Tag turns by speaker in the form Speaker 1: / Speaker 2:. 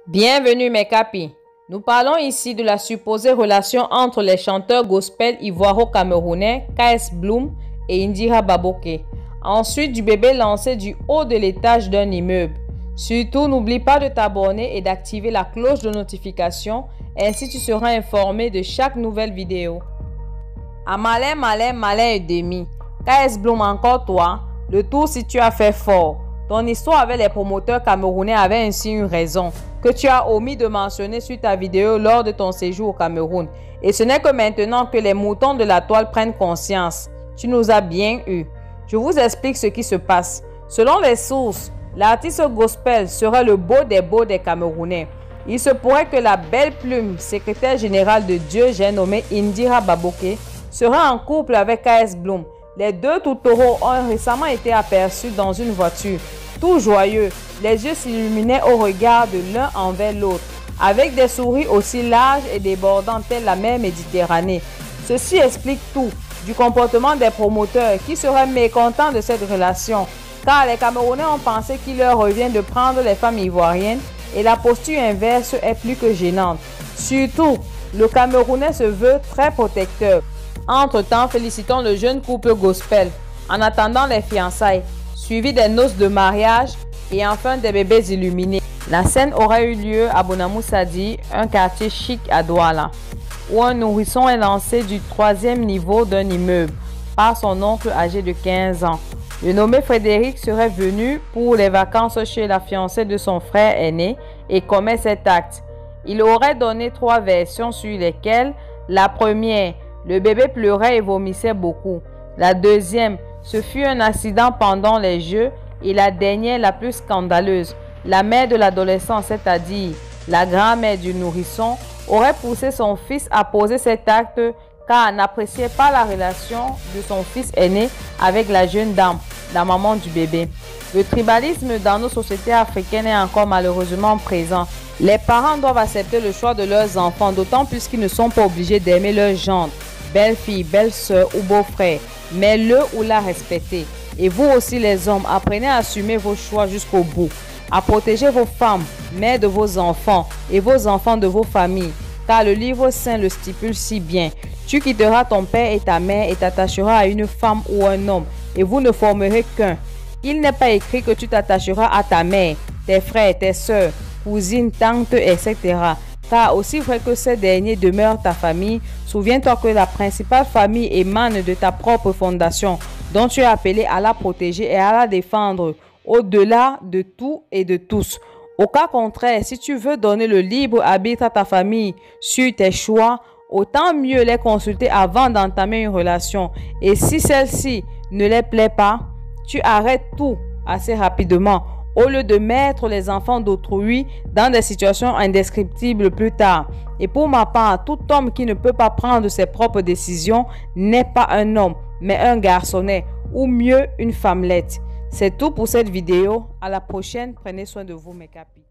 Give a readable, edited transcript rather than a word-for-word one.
Speaker 1: Bienvenue mes capis. Nous parlons ici de la supposée relation entre les chanteurs gospel ivoiro-camerounais KS Bloom et Indira Baboké. Ensuite, du bébé lancé du haut de l'étage d'un immeuble. Surtout, n'oublie pas de t'abonner et d'activer la cloche de notification, ainsi tu seras informé de chaque nouvelle vidéo. À malin et demi. KS Bloom, encore toi, le tour si tu as fait fort. Ton histoire avec les promoteurs camerounais avait ainsi une raison que tu as omis de mentionner sur ta vidéo lors de ton séjour au Cameroun. Et ce n'est que maintenant que les moutons de la toile prennent conscience. Tu nous as bien eu. Je vous explique ce qui se passe. Selon les sources, l'artiste gospel serait le beau des Camerounais. Il se pourrait que la belle plume, secrétaire générale de Dieu, j'ai nommé Indira Baboké, sera en couple avec KS Bloom. Les deux toutoureaux ont récemment été aperçus dans une voiture. Tout joyeux, les yeux s'illuminaient au regard de l'un envers l'autre, avec des sourires aussi larges et débordants telle la mer Méditerranée. Ceci explique tout du comportement des promoteurs qui seraient mécontents de cette relation, car les Camerounais ont pensé qu'il leur revient de prendre les femmes ivoiriennes et la posture inverse est plus que gênante. Surtout, le Camerounais se veut très protecteur. Entre-temps, félicitons le jeune couple gospel en attendant les fiançailles, suivi des noces de mariage et enfin des bébés illuminés. La scène aurait eu lieu à Bonamou Sadi, un quartier chic à Douala, où un nourrisson est lancé du 3e niveau d'un immeuble par son oncle âgé de 15 ans. Le nommé Frédéric serait venu pour les vacances chez la fiancée de son frère aîné et commet cet acte. Il aurait donné 3 versions sur lesquelles la première, le bébé pleurait et vomissait beaucoup. La deuxième, ce fut un accident pendant les jeux. Et la dernière, la plus scandaleuse, la mère de l'adolescent, c'est-à-dire la grand-mère du nourrisson, aurait poussé son fils à poser cet acte car elle n'appréciait pas la relation de son fils aîné avec la jeune dame, la maman du bébé. Le tribalisme dans nos sociétés africaines est encore malheureusement présent. Les parents doivent accepter le choix de leurs enfants, d'autant plus qu'ils ne sont pas obligés d'aimer leur gendre, belle-fille, belle-sœur ou beau-frère, mais le ou la respecter. Et vous aussi les hommes, apprenez à assumer vos choix jusqu'au bout, à protéger vos femmes, mères de vos enfants et vos enfants de vos familles, car le livre saint le stipule si bien. Tu quitteras ton père et ta mère et t'attacheras à une femme ou un homme, et vous ne formerez qu'un. Il n'est pas écrit que tu t'attacheras à ta mère, tes frères, tes sœurs, cousines, tantes, etc. Car aussi vrai que ces derniers demeurent ta famille, souviens-toi que la principale famille émane de ta propre fondation, dont tu es appelé à la protéger et à la défendre, au-delà de tout et de tous. Au cas contraire, si tu veux donner le libre arbitre à ta famille sur tes choix, autant mieux les consulter avant d'entamer une relation. Et si celle-ci ne les plaît pas, tu arrêtes tout assez rapidement, au lieu de mettre les enfants d'autrui dans des situations indescriptibles plus tard. Et pour ma part, tout homme qui ne peut pas prendre ses propres décisions n'est pas un homme, mais un garçonnet, ou mieux une femmelette. C'est tout pour cette vidéo. À la prochaine, prenez soin de vous mes capis.